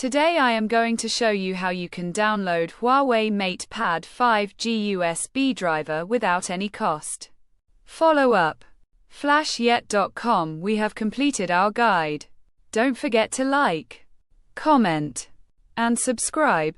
Today I am going to show you how you can download Huawei MatePad 5G USB driver without any cost. Follow up. Flashyet.com. We have completed our guide. Don't forget to like, comment, and subscribe.